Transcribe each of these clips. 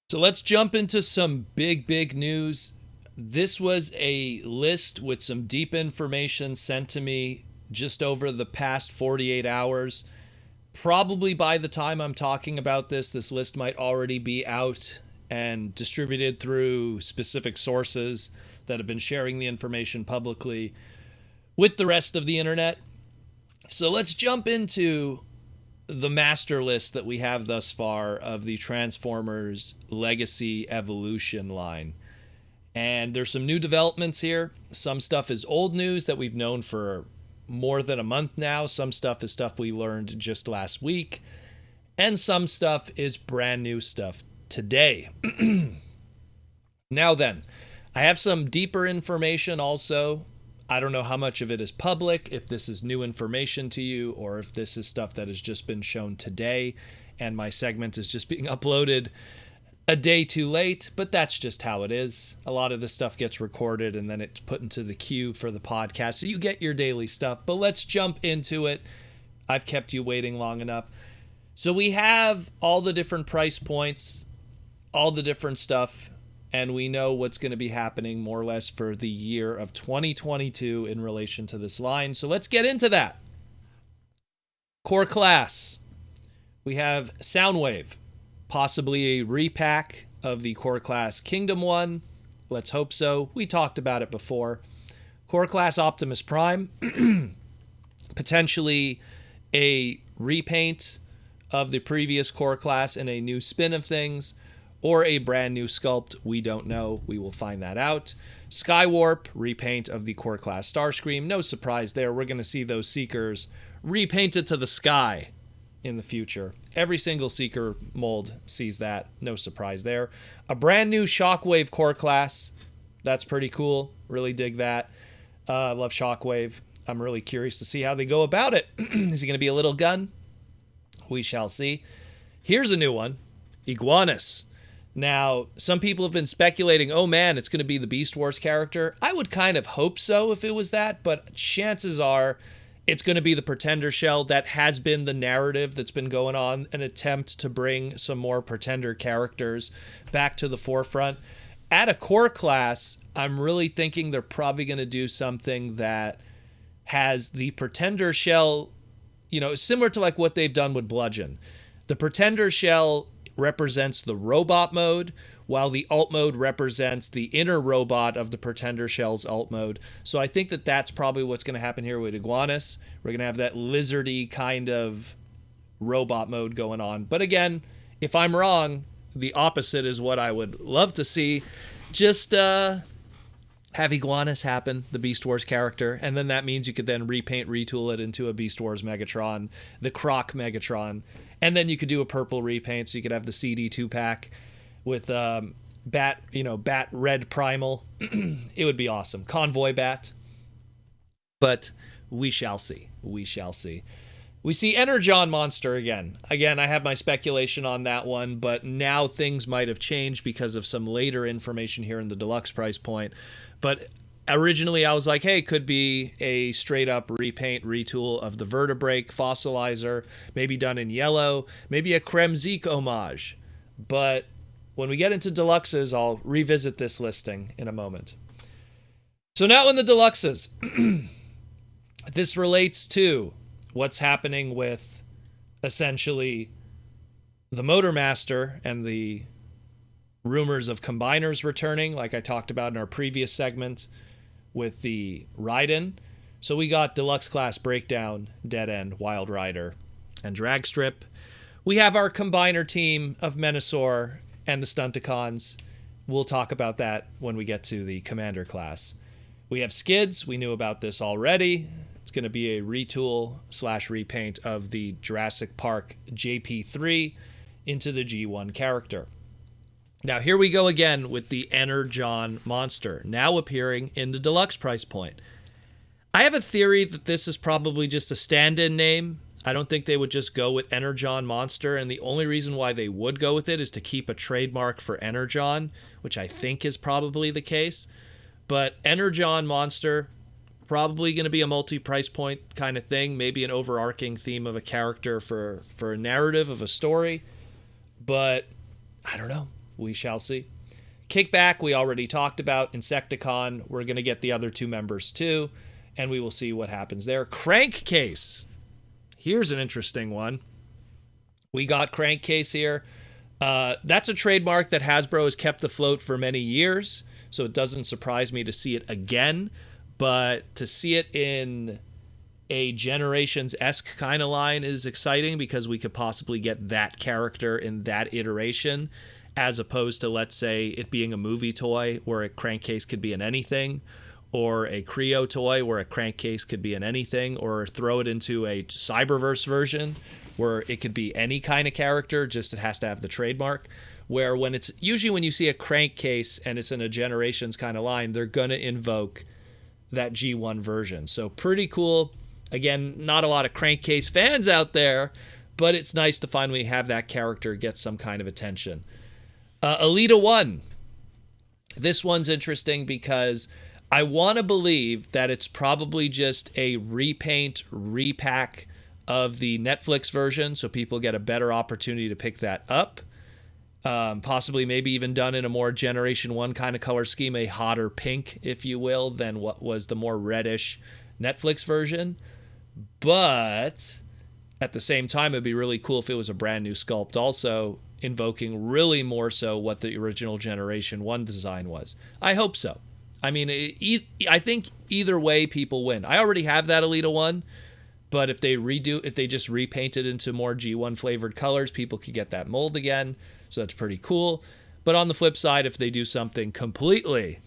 So let's jump into some big news. This was a list with some deep information sent to me just over the past 48 hours. Probably by the time I'm talking about this list might already be out and distributed through specific sources that have been sharing the information publicly with the rest of the internet. So let's jump into the master list that we have thus far of the Transformers Legacy Evolution line. And there's some new developments here. Some stuff is old news that we've known for more than a month now. Some stuff is stuff we learned just last week. And some stuff is brand new stuff today. Now then, I have some deeper information also. I don't know how much of it is public, if this is new information to you, or if this is stuff that has just been shown today and my segment is just being uploaded a day too late, but that's just how it is. A lot of this stuff gets recorded and then it's put into the queue for the podcast, so you get your daily stuff. But let's jump into it. I've kept you waiting long enough. So we have all the different price points, all the different stuff, and we know what's going to be happening more or less for the year of 2022 in relation to this line. So let's get into that. Core class. We have Soundwave, possibly a repack of the Core class Kingdom one. Let's hope so. We talked about it before. Core class Optimus Prime, potentially a repaint of the previous Core class and a new spin of things, or a brand new sculpt. We don't know. We will find that out. Skywarp, repaint of the Core class Starscream. No surprise there. We're going to see those Seekers repainted to the sky in the future. Every single Seeker mold sees that. No surprise there. A brand new Shockwave Core class. That's pretty cool. Really dig that. Love Shockwave. I'm really curious to see how they go about it. Is he going to be a little gun? We shall see. Here's a new one. Iguanus. Now, some people have been speculating, oh man, it's going to be the Beast Wars character. I would kind of hope so if it was that, but chances are it's going to be the Pretender shell. That has been the narrative that's been going on, an attempt to bring some more Pretender characters back to the forefront. At a core class, I'm really thinking they're probably going to do something that has the Pretender shell, similar to like what they've done with Bludgeon. The Pretender shell represents the robot mode, while the alt mode represents the inner robot of the Pretender shell's alt mode. So I think that that's probably what's going to happen here with Iguanus. We're going to have that lizardy kind of robot mode going on. But again, if I'm wrong, the opposite is what I would love to see. Just have Iguanus happen, the Beast Wars character, and then that means you could then repaint, retool it into a Beast Wars Megatron, the Croc Megatron. And then you could do a purple repaint, so you could have the CD 2-pack with Bat Red Primal. It would be awesome. Convoy Bat. But we shall see. We shall see. We see Energon Monster again. Again, I have my speculation on that one, but now things might have changed because of some later information here in the deluxe price point. But originally I was like, hey, could be a straight up repaint, retool of the Vertebrake Fossilizer, maybe done in yellow, maybe a Kremzik homage. But when we get into deluxes, I'll revisit this listing in a moment. So now in the deluxes, this relates to what's happening with essentially the Motormaster and the rumors of combiners returning, like I talked about in our previous segment with the Raiden. So we got Deluxe Class Breakdown, Dead End, Wild Rider, and Dragstrip. We have our combiner team of Menasor and the Stunticons. We'll talk about that when we get to the Commander class. We have Skids. We knew about this already. It's going to be a retool/repaint of the Jurassic Park JP3 into the G1 character. Now, here we go again with the Energon Monster, now appearing in the deluxe price point. I have a theory that this is probably just a stand-in name. I don't think they would just go with Energon Monster, and the only reason why they would go with it is to keep a trademark for Energon, which I think is probably the case. But Energon Monster, probably going to be a multi-price point kind of thing, maybe an overarching theme of a character for a narrative of a story. But I don't know. We shall see. Kickback, we already talked about. Insecticon, we're going to get the other 2 members too, and we will see what happens there. Crankcase. Here's an interesting one. We got Crankcase here. That's a trademark that Hasbro has kept afloat for many years, so it doesn't surprise me to see it again. But to see it in a Generations-esque kind of line is exciting because we could possibly get that character in that iteration, as opposed to, let's say, it being a movie toy where a crankcase could be in anything, or a Creo toy where a crankcase could be in anything, or throw it into a Cyberverse version where it could be any kind of character, just it has to have the trademark. Where when it's usually when you see a crankcase and it's in a Generations kind of line, they're going to invoke that G1 version. So pretty cool. Again, not a lot of crankcase fans out there, but it's nice to finally have that character get some kind of attention. Elita-1. This one's interesting because I want to believe that it's probably just a repaint, repack of the Netflix version, so people get a better opportunity to pick that up. Possibly maybe even done in a more Generation 1 kind of color scheme, a hotter pink, if you will, than what was the more reddish Netflix version. But at the same time, it'd be really cool if it was a brand new sculpt also, invoking really more so what the original Generation 1 design was. I hope so. I mean, I think either way people win. I already have that Elita-1, but if they just repaint it into more G1 flavored colors, people could get that mold again. So that's pretty cool. But on the flip side, if they do something completely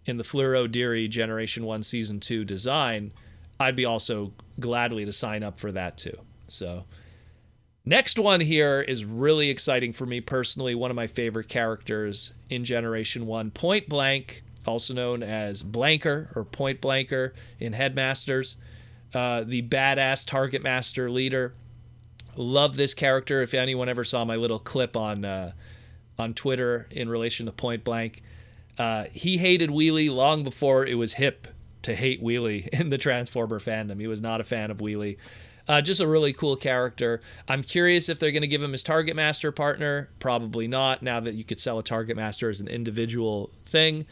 in the Fluoro Deary Generation 1 Season 2 design, I'd be also gladly to sign up for that too. So next one here is really exciting for me personally. One of my favorite characters in Generation 1, Pointblank, also known as Blanker or Point Blanker in Headmasters, the badass Target Master leader. Love this character. If anyone ever saw my little clip on Twitter in relation to Point Blank, he hated Wheelie long before it was hip to hate Wheelie in the Transformer fandom. He was not a fan of Wheelie. Just a really cool character. I'm curious if they're going to give him his Target Master partner. Probably not, now that you could sell a Target Master as an individual thing.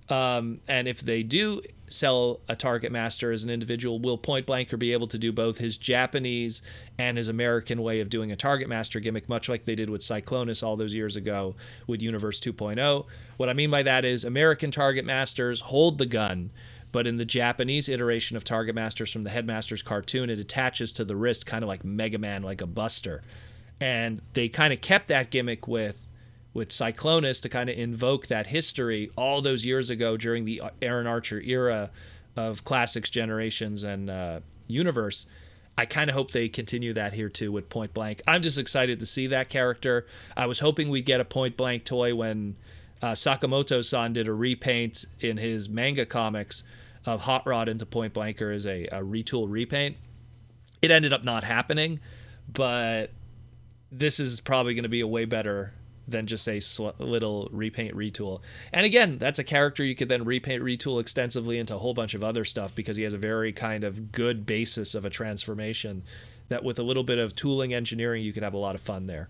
And if they do sell a Target Master as an individual, will Point Blanker be able to do both his Japanese and his American way of doing a Target Master gimmick, much like they did with Cyclonus all those years ago with Universe 2.0? What I mean by that is American Target Masters hold the gun, but in the Japanese iteration of Target Masters from the Headmasters cartoon, it attaches to the wrist kind of like Mega Man, like a Buster. And they kind of kept that gimmick with Cyclonus to kind of invoke that history all those years ago during the Aaron Archer era of Classics, Generations, and Universe. I kind of hope they continue that here too with Point Blank. I'm just excited to see that character. I was hoping we'd get a Point Blank toy when Sakamoto-san did a repaint in his manga comics of Hot Rod into Point Blanker as a retool repaint. It ended up not happening, but this is probably going to be a way better than just a little repaint retool. And again, that's a character you could then repaint retool extensively into a whole bunch of other stuff because he has a very kind of good basis of a transformation that with a little bit of tooling engineering, you could have a lot of fun there.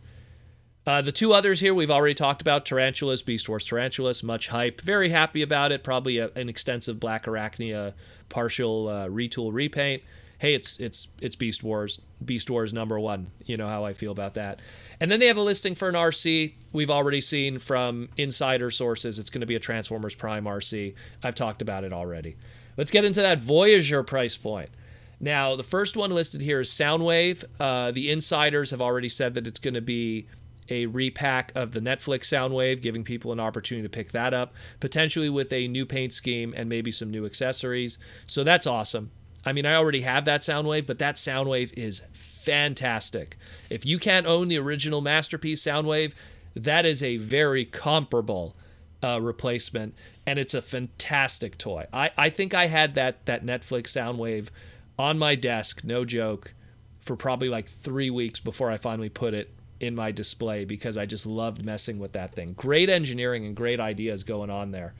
The two others here we've already talked about, Tarantulas, Beast Wars Tarantulas, much hype. Very happy about it. Probably an extensive Black Arachnia partial retool repaint. Hey, it's Beast Wars. Beast Wars #1. You know how I feel about that. And then they have a listing for an RC. We've already seen from insider sources it's going to be a Transformers Prime RC. I've talked about it already. Let's get into that Voyager price point. Now, the first one listed here is Soundwave. The insiders have already said that it's going to be a repack of the Netflix Soundwave, giving people an opportunity to pick that up, potentially with a new paint scheme and maybe some new accessories. So that's awesome. I mean, I already have that Soundwave, but that Soundwave is fantastic. If you can't own the original Masterpiece Soundwave, that is a very comparable replacement, and it's a fantastic toy. I think I had that Netflix Soundwave on my desk, no joke, for probably like 3 weeks before I finally put it in my display because I just loved messing with that thing. Great engineering and great ideas going on there.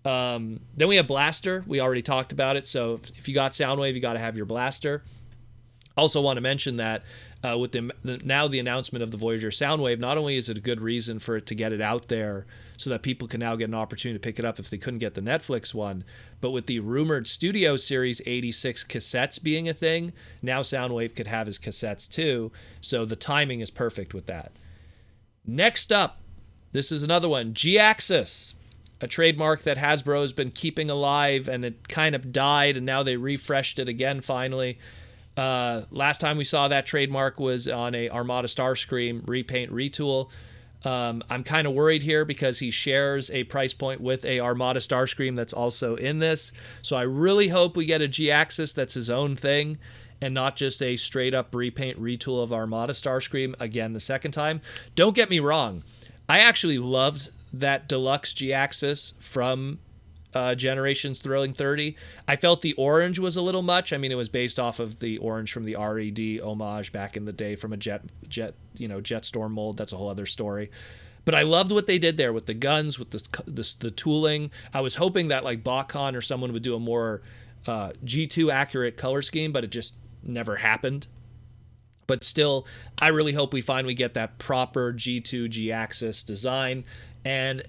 Then we have Blaster. We already talked about it. So if you got Soundwave, you got to have your Blaster. Also want to mention that with now the announcement of the Voyager Soundwave, not only is it a good reason for it to get it out there so that people can now get an opportunity to pick it up if they couldn't get the Netflix one, but with the rumored Studio Series 86 cassettes being a thing, now Soundwave could have his cassettes too, so the timing is perfect with that. Next up, this is another one, Jhiaxus, a trademark that Hasbro has been keeping alive, and it kind of died, and now they refreshed it again finally. Last time we saw that trademark was on a Armada Starscream repaint retool. I'm kind of worried here because he shares a price point with a Armada Starscream that's also in this. So I really hope we get a Jhiaxus that's his own thing and not just a straight up repaint retool of Armada Starscream again the second time. Don't get me wrong. I actually loved that Deluxe Jhiaxus from Generations Thrilling 30. I felt the orange was a little much. I mean, it was based off of the orange from the RED homage back in the day from a Jetstorm mold. That's a whole other story. But I loved what they did there with the guns, with the tooling. I was hoping that like BotCon or someone would do a more G2 accurate color scheme, but it just never happened. But still, I really hope we finally get that proper G2 Jhiaxus design, and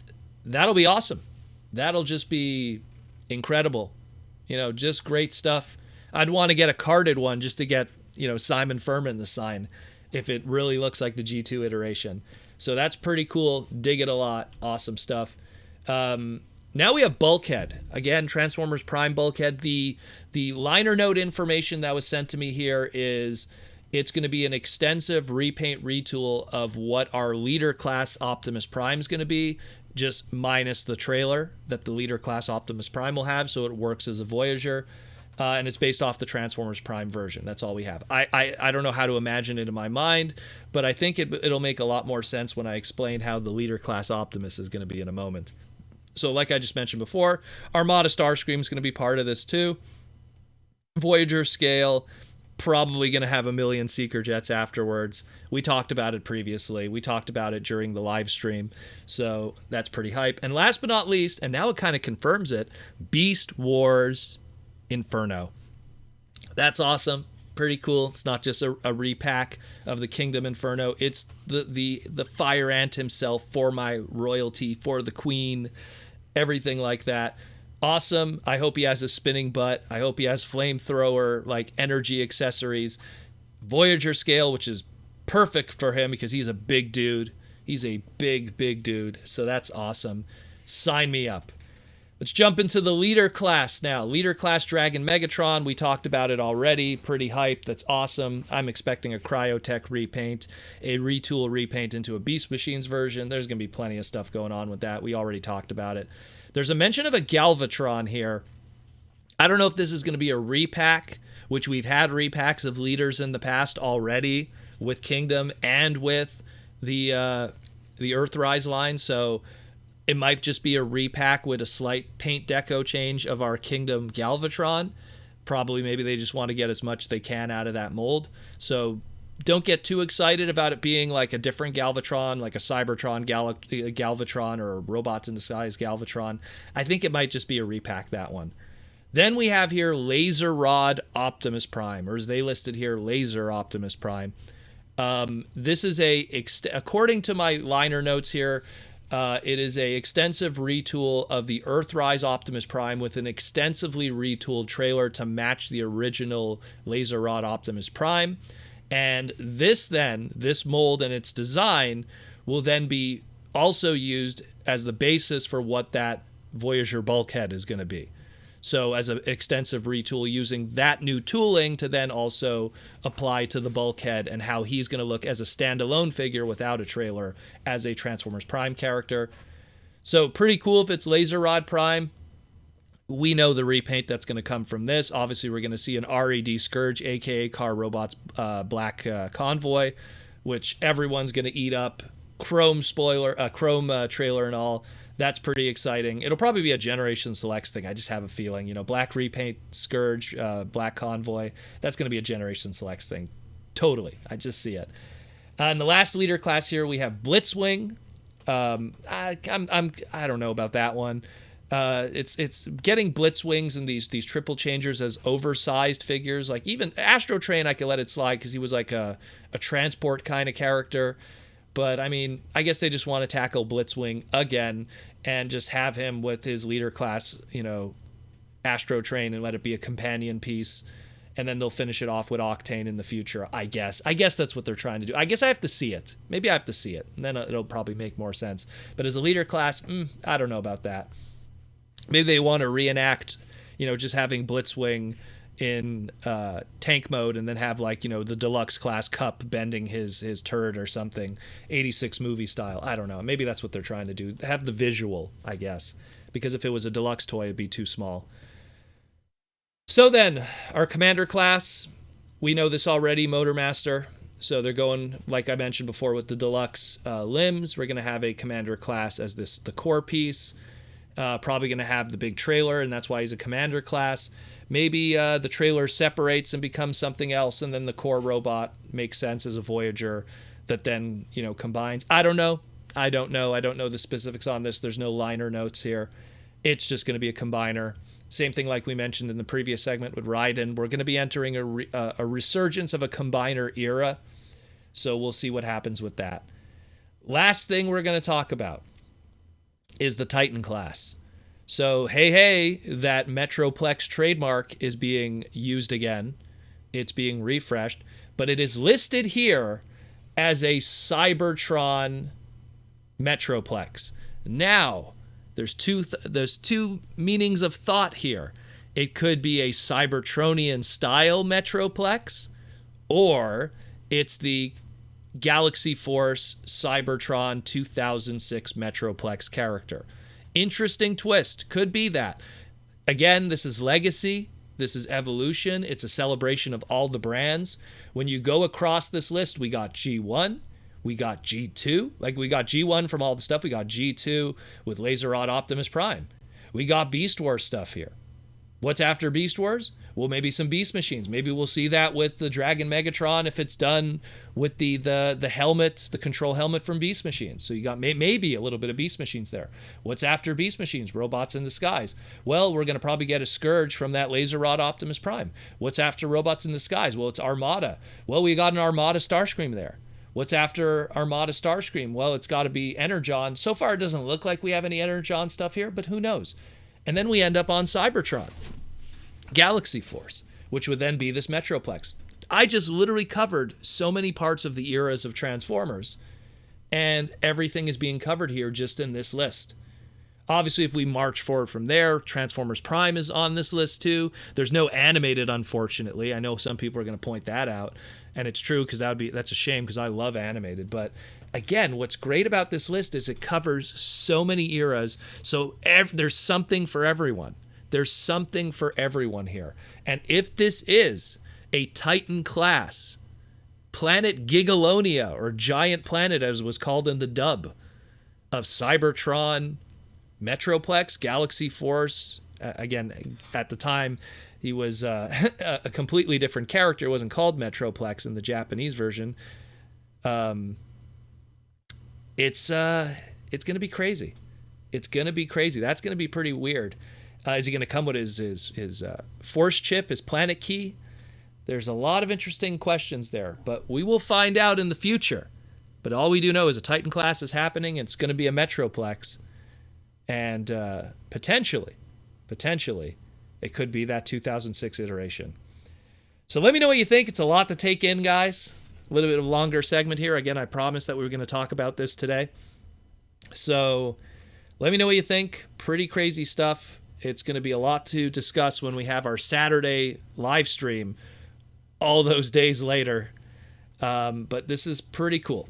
that'll be awesome. That'll just be incredible. Just great stuff. I'd want to get a carded one just to get, Simon Furman the sign if it really looks like the G2 iteration. So that's pretty cool. Dig it a lot. Awesome stuff. Now we have Bulkhead. Again, Transformers Prime Bulkhead. The liner note information that was sent to me here is it's going to be an extensive repaint retool of what our Leader Class Optimus Prime is going to be, just minus the trailer that the Leader Class Optimus Prime will have, so it works as a Voyager. And it's based off the Transformers Prime version. That's all we have. I don't know how to imagine it in my mind, but I think it'll make a lot more sense when I explain how the Leader Class Optimus is going to be in a moment. So like I just mentioned before, Armada Starscream is going to be part of this too. Voyager scale, probably going to have 1 million Seeker jets afterwards. We talked about it previously. We talked about it during the live stream. So that's pretty hype. And last but not least, and now it kind of confirms it, Beast Wars Inferno. That's awesome. Pretty cool. It's not just a repack of the Kingdom Inferno. It's the Fire Ant himself, for my royalty, for the Queen, everything like that. Awesome. I hope he has a spinning butt. I hope he has flamethrower, like energy accessories. Voyager scale, which is perfect for him because he's a big dude. He's a big dude. So that's awesome. Sign me up. Let's jump into the Leader Class now. Leader Class Dragon Megatron. We talked about it already. Pretty hype. That's awesome. I'm expecting a Cryotech repaint, a retool repaint into a Beast Machines version. There's going to be plenty of stuff going on with that. We already talked about it. There's a mention of a Galvatron here. I don't know if this is going to be a repack, which we've had repacks of leaders in the past already with Kingdom and with the Earthrise line. So it might just be a repack with a slight paint deco change of our Kingdom Galvatron. Probably maybe they just want to get as much as they can out of that mold. So don't get too excited about it being like a different Galvatron, like a Cybertron Galvatron or a Robots in Disguise Galvatron. I think it might just be a repack, that one. Then we have here Laser Rod Optimus Prime, or as they listed here, Laser Optimus Prime. This is according to my liner notes here, it is a extensive retool of the Earthrise Optimus Prime with an extensively retooled trailer to match the original Laser Rod Optimus Prime. And this mold and its design will then be also used as the basis for what that Voyager bulkhead is going to be. So as an extensive retool using that new tooling to then also apply to the bulkhead and how he's going to look as a standalone figure without a trailer as a Transformers Prime character. So pretty cool if it's Laser Rod Prime. We know the repaint that's going to come from this. Obviously, we're going to see an RED Scourge, a.k.a. Car Robots Black Convoy, which everyone's going to eat up. Chrome trailer and all. That's pretty exciting. It'll probably be a Generation Selects thing. I just have a feeling. Black repaint, Scourge, Black Convoy. That's going to be a Generation Selects thing. Totally. I just see it. In the last leader class here, we have Blitzwing. I don't know about that one. It's getting Blitzwings and these triple changers as oversized figures. Like even Astro Train, I could let it slide because he was like a transport kind of character. But I mean, I guess they just want to tackle Blitzwing again and just have him with his leader class, Astro Train, and let it be a companion piece. And then they'll finish it off with Octane in the future, I guess. I guess that's what they're trying to do. I guess I have to see it. Maybe I have to see it, and then it'll probably make more sense. But as a leader class, I don't know about that. Maybe they want to reenact, just having Blitzwing in tank mode, and then have the Deluxe Class Cup bending his turret or something, 86 movie style. I don't know. Maybe that's what they're trying to do. Have the visual, I guess, because if it was a deluxe toy, it'd be too small. So then, our commander class, we know this already, Motormaster. So they're going, like I mentioned before, with the deluxe limbs. We're going to have a commander class as the core piece. Probably going to have the big trailer, and that's why he's a commander class. Maybe the trailer separates and becomes something else, and then the core robot makes sense as a Voyager that then, combines. I don't know. I don't know the specifics on this. There's no liner notes here. It's just going to be a combiner. Same thing like we mentioned in the previous segment with Raiden. We're going to be entering a resurgence of a combiner era, so we'll see what happens with that. Last thing we're going to talk about is the Titan class. So, hey, that Metroplex trademark is being used again. It's being refreshed, but it is listed here as a Cybertron Metroplex. Now, there's two meanings of thought here. It could be a Cybertronian style Metroplex, or it's the Galaxy Force Cybertron 2006 Metroplex character. Interesting twist. Could be that. Again, this is legacy. This is evolution. It's a celebration of all the brands. When you go across this list, we got G1. We got G2, we got G1 from all the stuff. We got G2 with Laser Rod Optimus Prime. We got Beast Wars stuff here. What's after Beast Wars? Well, maybe some Beast Machines. Maybe we'll see that with the Dragon Megatron if it's done with the helmet, the control helmet from Beast Machines. So you got maybe a little bit of Beast Machines there. What's after Beast Machines? Robots in Disguise. Well, we're going to probably get a Scourge from that Laser Rod Optimus Prime. What's after Robots in Disguise? Well, it's Armada. Well, we got an Armada Starscream there. What's after Armada Starscream? Well, it's got to be Energon. So far, it doesn't look like we have any Energon stuff here, but who knows? And then we end up on Cybertron, Galaxy Force, which would then be this Metroplex. I just literally covered so many parts of the eras of Transformers, and everything is being covered here just in this list. Obviously, if we march forward from there, Transformers Prime is on this list too. There's no animated, unfortunately. I know some people are going to point that out. And it's true because that's a shame because I love animated. But again, what's great about this list is it covers so many eras. So there's something for everyone. There's something for everyone here. And if this is a Titan class, Planet Gigalonia, or Giant Planet as it was called in the dub, of Cybertron, Metroplex, Galaxy Force, again, at the time, he was a completely different character. It wasn't called Metroplex in the Japanese version. It's going to be crazy. It's going to be crazy. That's going to be pretty weird. Is he going to come with his force chip, his planet key? There's a lot of interesting questions there, but we will find out in the future. But all we do know is a Titan class is happening, and it's going to be a Metroplex. And potentially, it could be that 2006 iteration. So let me know what you think. It's a lot to take in, guys. A little bit of a longer segment here. Again, I promised that we were going to talk about this today. So let me know what you think. Pretty crazy stuff. It's going to be a lot to discuss when we have our Saturday live stream all those days later. But this is pretty cool.